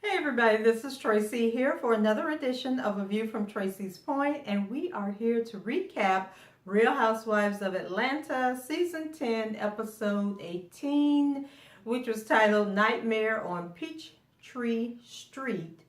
Hey everybody, this is Tracy here for another edition of A View from Tracy's Point, and we are here to recap Real Housewives of Atlanta Season 10, Episode 18, which was titled Nightmare on Peachtree Street.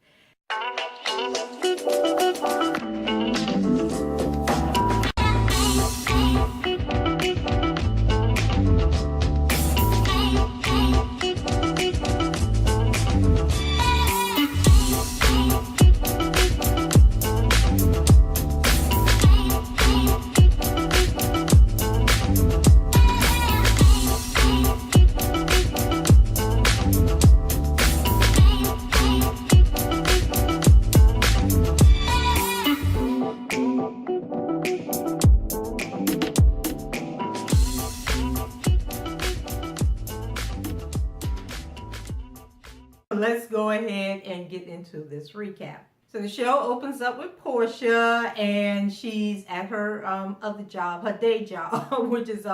Let's go ahead and get into this recap. So the show opens up with Portia, and she's at her other job, her day job, which is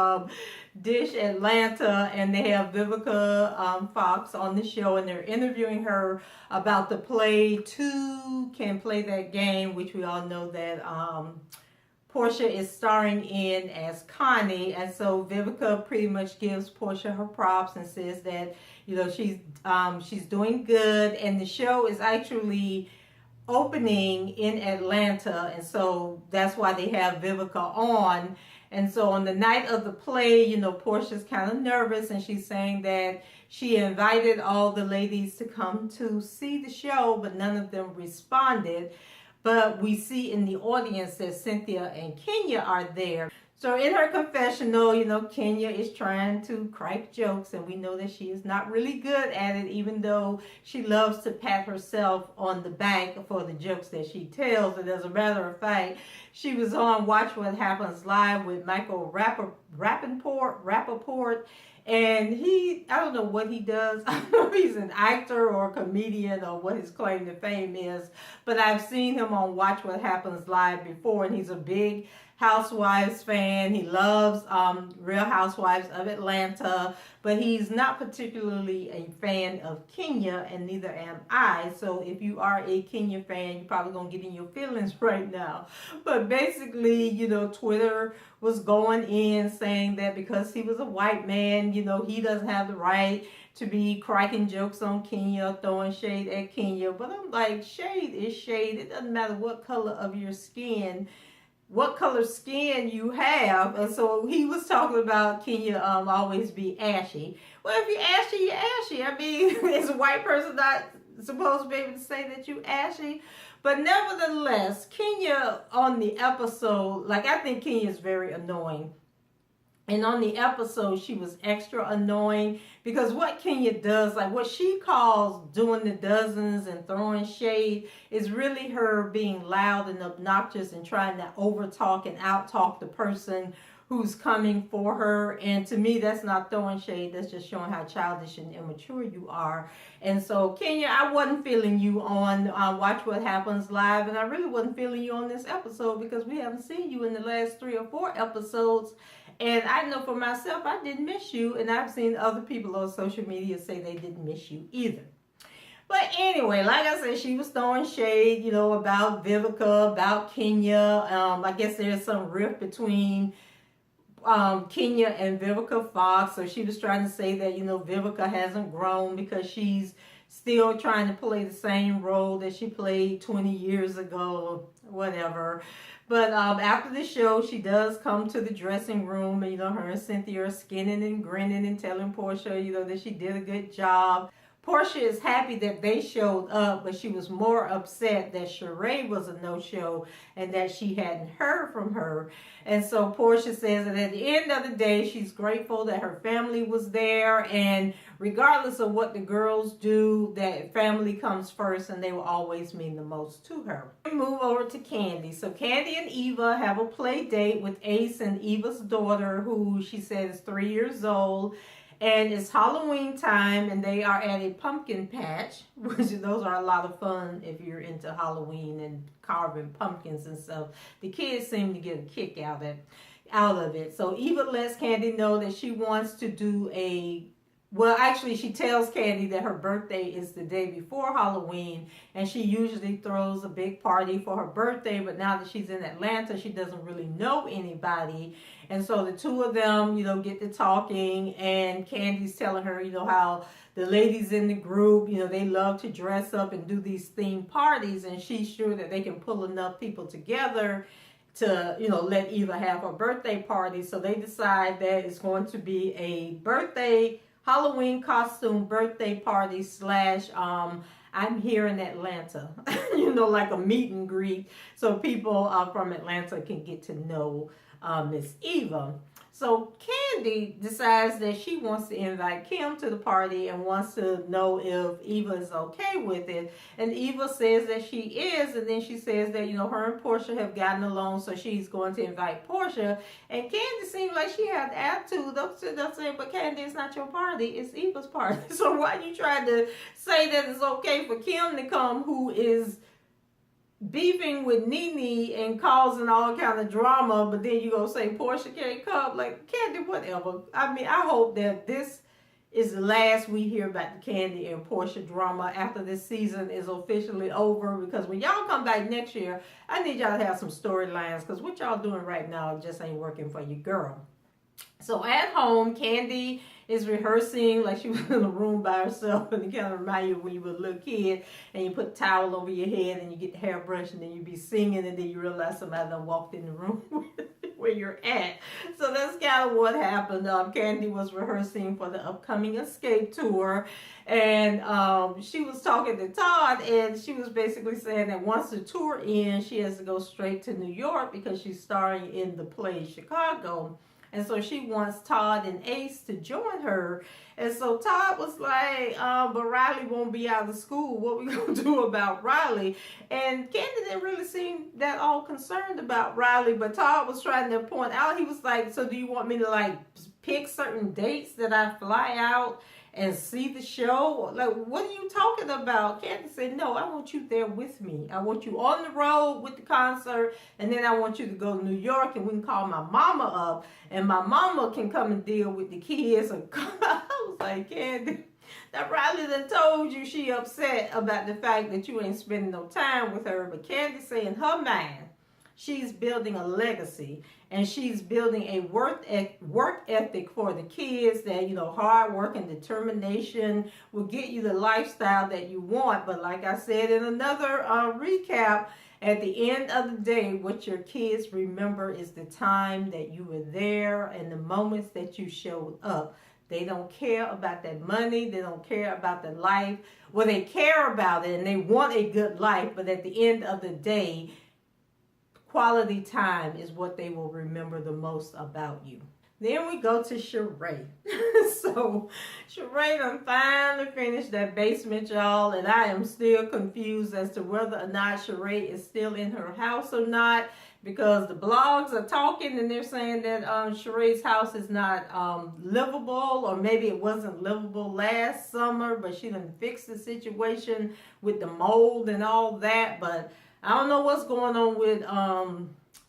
Dish Atlanta, and they have Vivica Fox on the show, and they're interviewing her about the play Two Can Play That Game, which we all know that Portia is starring in as Connie, and so Vivica pretty much gives Portia her props and says that she's doing good, and the show is actually opening in Atlanta, and so that's why they have Vivica on. And so on the night of the play, Portia's kind of nervous, and she's saying that she invited all the ladies to come to see the show, but none of them responded. But we see in the audience that Cynthia and Kenya are there. So in her confessional, Kenya is trying to crack jokes, and we know that she is not really good at it, even though she loves to pat herself on the back for the jokes that she tells. And as a matter of fact, she was on Watch What Happens Live with Michael Rappaport, and I don't know what he does. I don't know if he's an actor or a comedian or what his claim to fame is, but I've seen him on Watch What Happens Live before, and he's a big Housewives fan. He loves Real Housewives of Atlanta, but he's not particularly a fan of Kenya, and neither am I. So if you are a Kenya fan, you're probably gonna get in your feelings right now. But basically, Twitter was going in saying that because he was a white man, he doesn't have the right to be cracking jokes on Kenya, throwing shade at Kenya. But I'm like, shade is shade. It doesn't matter what color of your skin, what color skin you have. And so he was talking about Kenya always be ashy. Well, if you're ashy, you're ashy. I mean, is a white person not supposed to be able to say that you ashy? But nevertheless, Kenya on the episode, I think Kenya is very annoying. And on the episode, she was extra annoying because what Kenya does, what she calls doing the dozens and throwing shade, is really her being loud and obnoxious and trying to overtalk and outtalk the person who's coming for her. And to me, that's not throwing shade. That's just showing how childish and immature you are. And so, Kenya, I wasn't feeling you on Watch What Happens Live, and I really wasn't feeling you on this episode because we haven't seen you in the last 3 or 4 episodes. And I know for myself, I didn't miss you, and I've seen other people on social media say they didn't miss you either. But anyway, like I said, she was throwing shade, about Vivica, about Kenya. I guess there's some rift between Kenya and Vivica Fox. So she was trying to say that, Vivica hasn't grown because she's still trying to play the same role that she played 20 years ago, whatever. But after the show, she does come to the dressing room, and her and Cynthia are skinning and grinning and telling Portia, that she did a good job. Portia is happy that they showed up, but she was more upset that Sheree was a no-show and that she hadn't heard from her. And so Portia says that at the end of the day, she's grateful that her family was there, and regardless of what the girls do, that family comes first, and they will always mean the most to her. We move over to Candy. So Candy and Eva have a play date with Ace and Eva's daughter, who she said is 3 years old. And it's Halloween time, and they are at a pumpkin patch, which those are a lot of fun if you're into Halloween and carving pumpkins and stuff. The kids seem to get a kick out of it. So Eva lets Candy know that she wants to do a well, actually, she tells Candy that her birthday is the day before Halloween, and she usually throws a big party for her birthday. But now that she's in Atlanta, she doesn't really know anybody. And so the two of them, get to talking, and Candy's telling her, how the ladies in the group, they love to dress up and do these themed parties, and she's sure that they can pull enough people together to let Eva have her birthday party. So they decide that it's going to be a birthday Halloween costume birthday party slash I'm here in Atlanta, like a meet and greet, so people from Atlanta can get to know Miss Eva. So Candy decides that she wants to invite Kim to the party and wants to know if Eva is okay with it. And Eva says that she is, and then she says that, her and Portia have gotten along, so she's going to invite Portia. And Candy seems like she had attitude. They're saying, but Candy, it's not your party, it's Eva's party. So why are you trying to say that it's okay for Kim to come, who is beefing with Nene and causing all kind of drama, but then you gonna say Portia can't come? Like, Candy, whatever. I mean, I hope that this is the last we hear about the Candy and Portia drama after this season is officially over, because when y'all come back next year, I need y'all to have some storylines, because what y'all doing right now just ain't working for your girl. So at home, Candy is rehearsing like she was in a room by herself, and it kind of reminds you when you were a little kid and you put a towel over your head and you get the hairbrush and then you be singing, and then you realize somebody done walked in the room where you're at. So that's kind of what happened. Candy was rehearsing for the upcoming Escape tour, and she was talking to Todd, and she was basically saying that once the tour ends, she has to go straight to New York because she's starring in the play Chicago. And so she wants Todd and Ace to join her. And so Todd was like, but Riley won't be out of school. What we going to do about Riley? And Candy didn't really seem that all concerned about Riley. But Todd was trying to point out, he was like, so do you want me to like pick certain dates that I fly out and see the show? Like, what are you talking about? Candy said, no, I want you there with me. I want you on the road with the concert, and then I want you to go to New York, and we can call my mama up, and my mama can come and deal with the kids. I was like, Candy, that Riley done told you she upset about the fact that you ain't spending no time with her. But Candy say in her mind, she's building a legacy, and she's building a work ethic for the kids that, hard work and determination will get you the lifestyle that you want. But like I said in another recap, at the end of the day, what your kids remember is the time that you were there and the moments that you showed up. They don't care about that money. They don't care about the life. Well, they care about it and they want a good life, but at the end of the day, quality time is what they will remember the most about you. Then we go to Sheree. So Sheree done finally finished that basement, y'all, and I am still confused as to whether or not Sheree is still in her house or not, because the blogs are talking and they're saying that Sheree's house is not livable, or maybe it wasn't livable last summer, but she done fixed the situation with the mold and all that. But I don't know what's going on with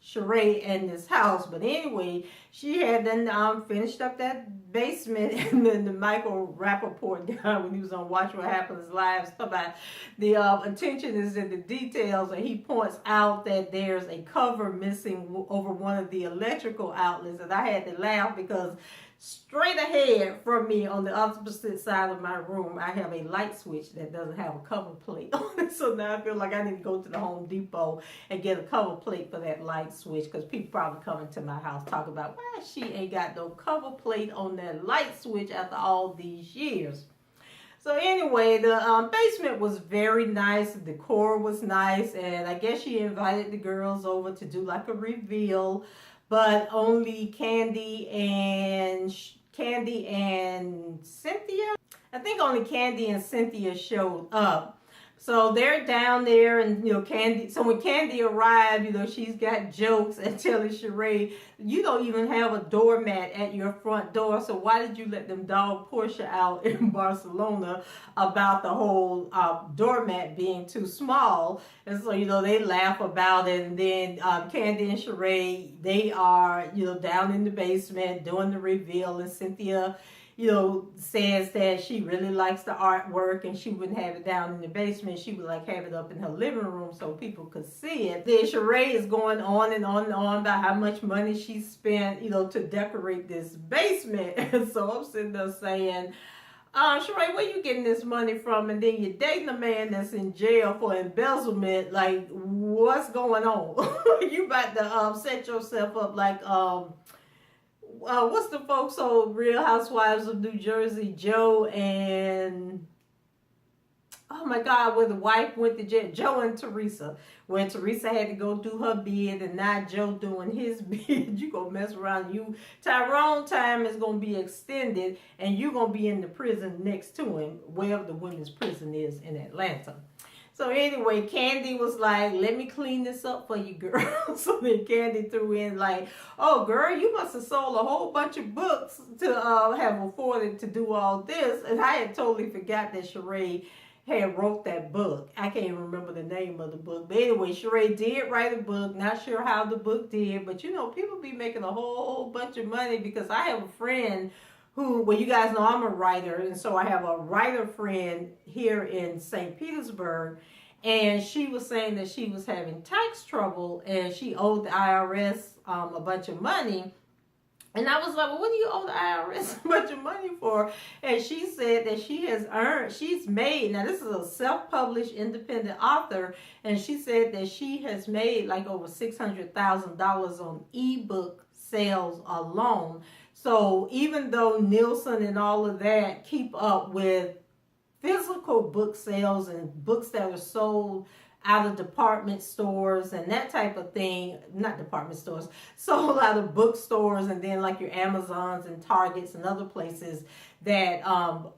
Sheree and this house. But anyway, she had then finished up that basement, and then the Michael Rappaport guy, when he was on Watch What Happens Live, talking about the attention is in the details, and he points out that there's a cover missing over one of the electrical outlets, and I had to laugh because straight ahead from me on the opposite side of my room, I have a light switch that doesn't have a cover plate on it. So now I feel like I need to go to the Home Depot and get a cover plate for that light switch, because people probably coming to my house talk about why she ain't got no cover plate on that light switch after all these years. So anyway, the basement was very nice. The decor was nice, and I guess she invited the girls over to do like a reveal, but only Candy and Cynthia. I think only Candy and Cynthia showed up. So they're down there, and Candy. So when Candy arrived, she's got jokes and telling Sheree, you don't even have a doormat at your front door. So why did you let them dog Portia out in Barcelona about the whole doormat being too small? And so they laugh about it. And then Candy and Sheree, they are down in the basement doing the reveal, and Cynthia says that she really likes the artwork and she wouldn't have it down in the basement. She would like have it up in her living room so people could see it. Then Sheree is going on and on and on about how much money she spent, to decorate this basement. And so I'm sitting there saying, Sheree, where you getting this money from? And then you're dating a man that's in jail for embezzlement. Like, what's going on? You about to set yourself up like what's the folks on Real Housewives of New Jersey, Joe and oh my God, where the wife went to jail, Joe and Teresa, when Teresa had to go do her bid and now Joe doing his bid. You gonna mess around. Tyrone time is gonna be extended and you're gonna be in the prison next to him, wherever the women's prison is in Atlanta. So anyway, Candy was like, let me clean this up for you, girl. So then Candy threw in like, oh, girl, you must have sold a whole bunch of books to have afforded to do all this. And I had totally forgot that Sheree had wrote that book. I can't even remember the name of the book. But anyway, Sheree did write a book. Not sure how the book did. But, people be making a whole bunch of money because I have a friend who, well, you guys know I'm a writer, and so I have a writer friend here in St. Petersburg, and she was saying that she was having tax trouble, and she owed the IRS a bunch of money, and I was like, well, what do you owe the IRS a bunch of money for? And she said that she's made, now this is a self-published independent author, and she said that she has made like over $600,000 on ebook sales alone. So even though Nielsen and all of that keep up with physical book sales and books that are sold out of department stores and that type of thing, not department stores, sold out of bookstores and then like your Amazons and Targets and other places that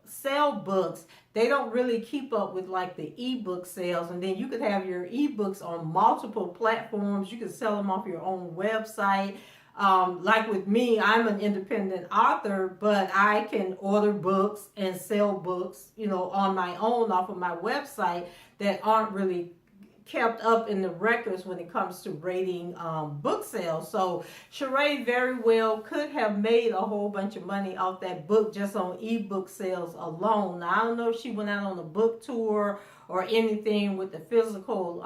sell books, they don't really keep up with like the ebook sales. And then you could have your ebooks on multiple platforms. You could sell them off your own website. Like with me, I'm an independent author, but I can order books and sell books, on my own off of my website that aren't really kept up in the records when it comes to rating book sales. So Sheree very well could have made a whole bunch of money off that book just on ebook sales alone. Now, I don't know if she went out on a book tour or anything with the physical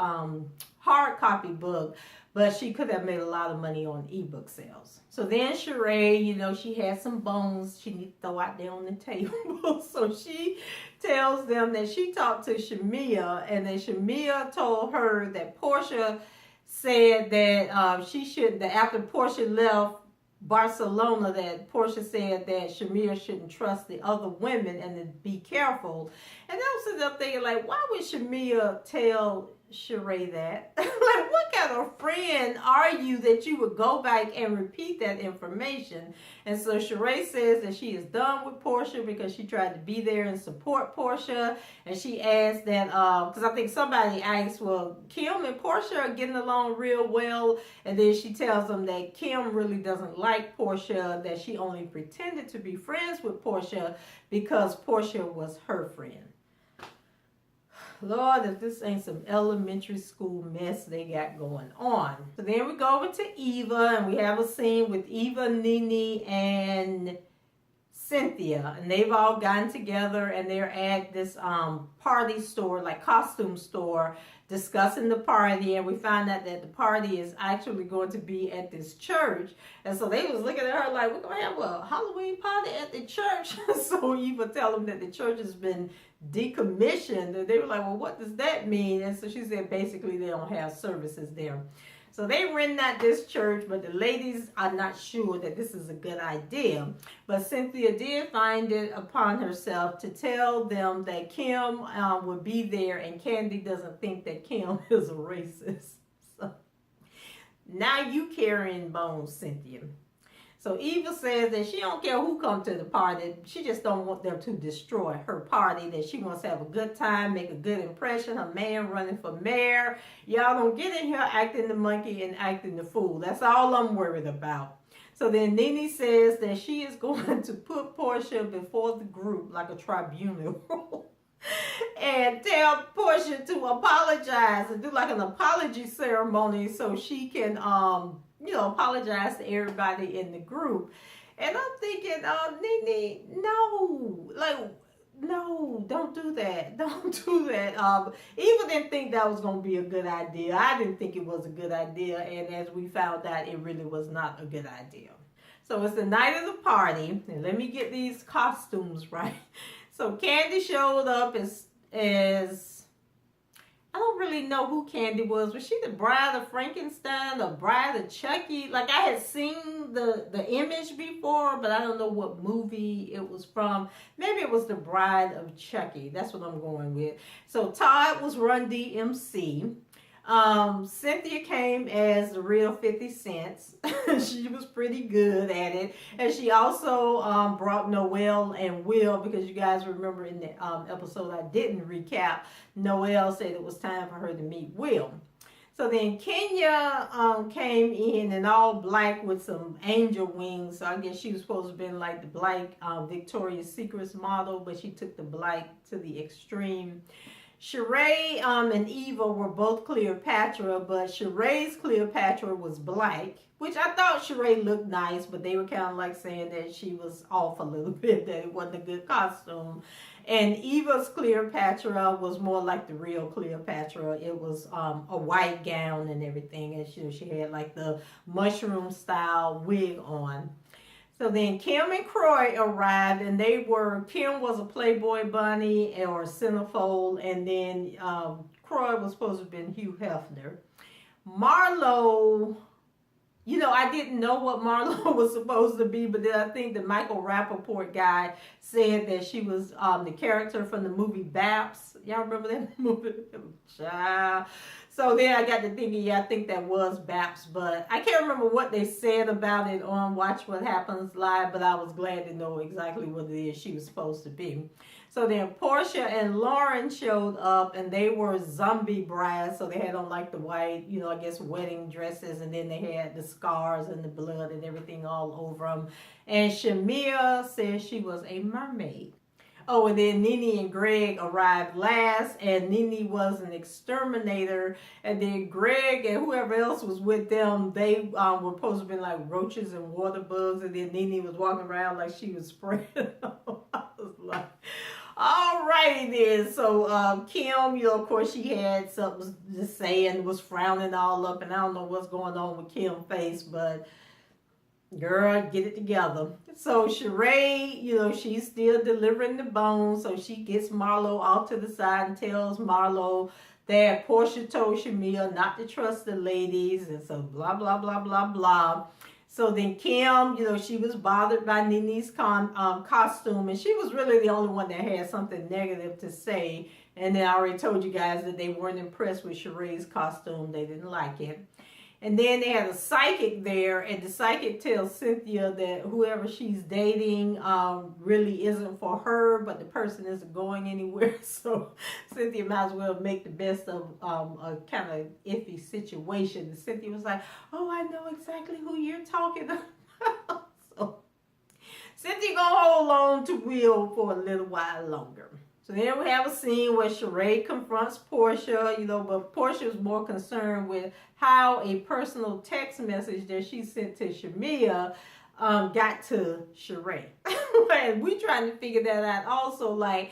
hard copy book, but she could have made a lot of money on ebook sales. So then Sheree, she had some bones she need to throw out there on the table. So she tells them that she talked to Shamia, and that Shamia told her that Portia said that she shouldn't, that after Portia left Barcelona, that Portia said that Shamia shouldn't trust the other women and to be careful. And I was sitting up thinking, like, why would Shamia tell Sheree that? Like, what kind of friend are you that you would go back and repeat that information? And so Sheree says that she is done with Portia because she tried to be there and support Portia. And she asked that, because I think somebody asked, well, Kim and Portia are getting along real well. And then she tells them that Kim really doesn't like Portia, that she only pretended to be friends with Portia because Portia was her friend. Lord, if this ain't some elementary school mess they got going on. So then we go over to Eva, and we have a scene with Eva, Nene, and Cynthia. And they've all gotten together, and they're at this party store, like costume store, discussing the party. And we found out that the party is actually going to be at this church. And so they was looking at her like, we're going to have a Halloween party at the church. So Eva tell them that the church has been decommissioned. And they were like, well, what does that mean? And so she said basically they don't have services there. So they rent out this church, but the ladies are not sure that this is a good idea. But Cynthia did find it upon herself to tell them that Kim would be there, and Candy doesn't think that Kim is a racist. So now you carrying bones, Cynthia. So Eva says that she don't care who come to the party. She just don't want them to destroy her party, that she wants to have a good time, make a good impression. Her man running for mayor. Y'all don't get in here acting the monkey and acting the fool. That's all I'm worried about. So then Nene says that she is going to put Portia before the group like a tribunal. And tell Portia to apologize and do like an apology ceremony so she can apologize to everybody in the group. And I'm thinking, Nene, no, like, no, don't do that. Don't do that. Eva didn't think that was going to be a good idea. I didn't think it was a good idea. And as we found out, it really was not a good idea. So it's the night of the party. And let me get these costumes right. So Candy showed up as I don't really know who Candy was. Was she the bride of Frankenstein, the bride of Chucky? Like, I had seen the image before, but I don't know what movie it was from. Maybe it was the bride of Chucky. That's what I'm going with. So Todd was Run DMC. Cynthia came as the real 50 Cents. She was pretty good at it. And she also brought Noelle and Will, because you guys remember in the episode I didn't recap, Noelle said it was time for her to meet Will. So then Kenya came in all black with some angel wings. So I guess she was supposed to have been like the black Victoria's Secrets model, but she took the black to the extreme. Sheree and Eva were both Cleopatra, but Sheree's Cleopatra was black, which I thought Sheree looked nice, but they were kind of like saying that she was off a little bit, that it wasn't a good costume. And Eva's Cleopatra was more like the real Cleopatra. It was a white gown and everything, and she had like the mushroom style wig on. So then Kim and Croy arrived, and Kim was a Playboy bunny or a centerfold, and then Croy was supposed to have been Hugh Hefner. Marlo, I didn't know what Marlo was supposed to be, but then I think the Michael Rappaport guy said that she was the character from the movie Baps. Y'all remember that movie? Child. So then I got to thinking, I think that was Baps, but I can't remember what they said about it on Watch What Happens Live, but I was glad to know exactly what it is she was supposed to be. So then Portia and Lauren showed up, and they were zombie brides, so they had on like the white, I guess wedding dresses, and then they had the scars and the blood and everything all over them. And Shamia said she was a mermaid. Oh, and then Nene and Greg arrived last, and Nene was an exterminator, and then Greg and whoever else was with them, they were supposed to be like roaches and water bugs, and then Nene was walking around like she was spraying them. I was like, all righty then. So Kim, of course, she had something to say and was frowning all up, and I don't know what's going on with Kim's face, but girl, get it together. So Sheree, she's still delivering the bones, so she gets Marlo off to the side and tells Marlo that Portia told Shamia not to trust the ladies, and so blah, blah, blah, blah, blah. So then Kim, she was bothered by Nene's costume, and she was really the only one that had something negative to say. And then I already told you guys that they weren't impressed with Sheree's costume. They didn't like it. And then they had a psychic there, and the psychic tells Cynthia that whoever she's dating really isn't for her, but the person isn't going anywhere. So Cynthia might as well make the best of a kind of iffy situation. And Cynthia was like, oh, I know exactly who you're talking about. So Cynthia gonna hold on to Will for a little while longer. So then we have a scene where Sheree confronts Portia, but Portia is more concerned with how a personal text message that she sent to Shamia got to Sheree. And we trying to figure that out also, like,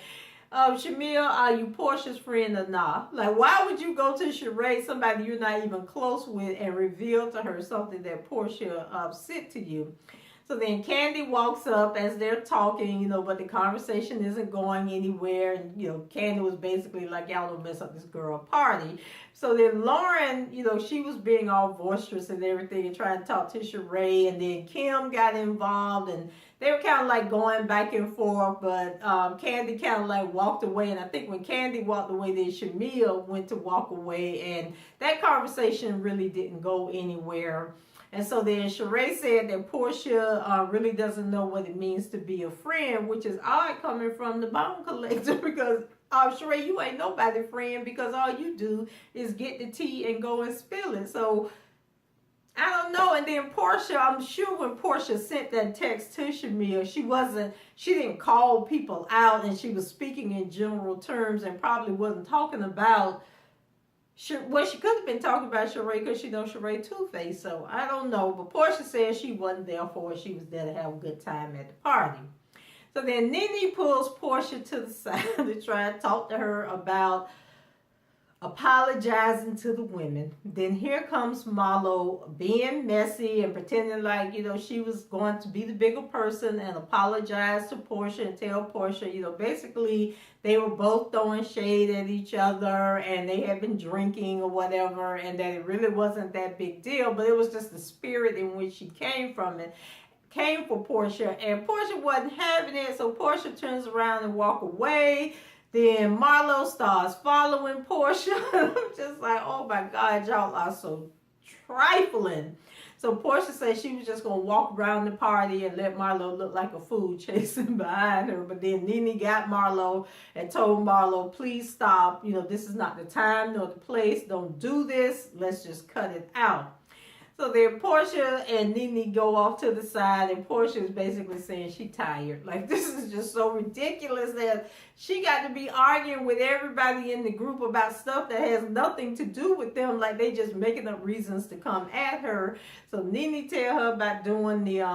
Shamia, are you Portia's friend or not? Like, why would you go to Sheree, somebody you're not even close with, and reveal to her something that Portia sent to you? So then Candy walks up as they're talking, but the conversation isn't going anywhere. And, Candy was basically like, y'all don't mess up this girl party. So then Lauren, she was being all boisterous and everything and trying to talk to Sheree. And then Kim got involved, and they were kind of like going back and forth. But Candy kind of like walked away. And I think when Candy walked away, then Shamia went to walk away. And that conversation really didn't go anywhere. And so then Sheree said that Portia really doesn't know what it means to be a friend, which is odd coming from the bone collector, because Sheree, you ain't nobody friend, because all you do is get the tea and go and spill it. So I don't know. And then Portia, I'm sure when Portia sent that text to Shamia, she didn't call people out, and she was speaking in general terms and probably wasn't talking about Well, she could have been talking about Sheree because she knows Sheree Two-Face, so I don't know. But Portia says she wasn't there for it. She was there to have a good time at the party. So then Nene pulls Portia to the side to try to talk to her about apologizing to the women. Then here comes Marlo being messy and pretending like, she was going to be the bigger person and apologize to Portia and tell Portia, basically they were both throwing shade at each other and they had been drinking or whatever, and that it really wasn't that big deal, but it was just the spirit in which she came from it. Came for Portia, and Portia wasn't having it, so Portia turns around and walk away. Then Marlo starts following Portia. I'm just like, oh my God, y'all are so trifling. So Portia said she was just going to walk around the party and let Marlo look like a fool chasing behind her. But then Nene got Marlo and told Marlo, please stop. This is not the time nor the place. Don't do this. Let's just cut it out. So then Portia and Nene go off to the side, and Portia is basically saying she tired. Like, this is just so ridiculous that she got to be arguing with everybody in the group about stuff that has nothing to do with them. Like, they just making up reasons to come at her. So Nene tell her about doing the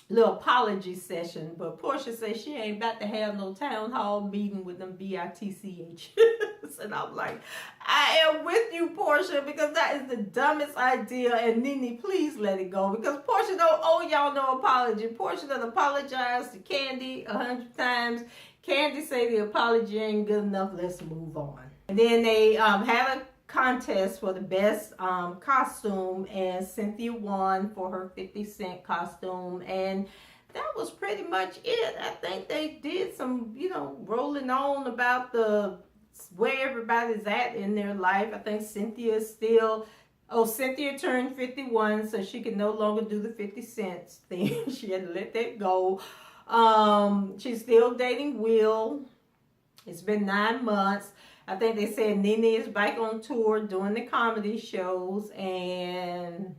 little apology session, but Portia says she ain't about to have no town hall meeting with them bitchs. And I'm like, I am with you, Portia, because that is the dumbest idea. And Nene, please let it go, because Portia don't owe y'all no apology. Portia done apologized to Candy 100 times. Candy say the apology ain't good enough. Let's move on. And then they had a contest for the best costume, and Cynthia won for her 50 Cent costume, and that was pretty much it. I think they did some, rolling on about where everybody's at in their life. I think Cynthia is still, Cynthia turned 51, so she can no longer do the 50 cents thing. She had to let that go. She's still dating Will. It's been 9 months. I think they said Nene is back on tour doing the comedy shows, and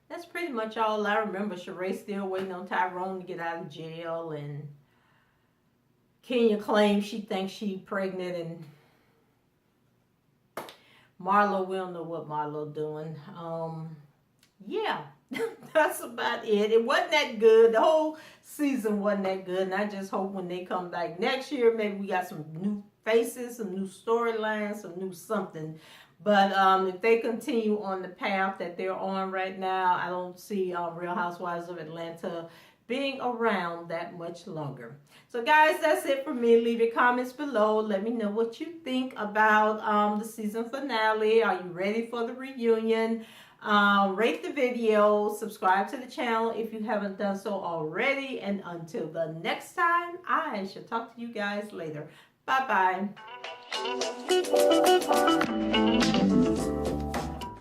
that's pretty much all I remember. Sheree still waiting on Tyrone to get out of jail, and Kenya claims she thinks she's pregnant, and Marlo, we don't know what Marlo doing. Yeah, that's about it. It wasn't that good. The whole season wasn't that good, and I just hope when they come back next year, maybe we got some new faces, some new storylines, some new something. But if they continue on the path that they're on right now, I don't see Real Housewives of Atlanta being around that much longer. So guys, that's it for me. Leave your comments below. Let me know what you think about the season finale. Are you ready for the reunion? Rate the video, subscribe to the channel if you haven't done so already, and until the next time, I shall talk to you guys later. Bye bye.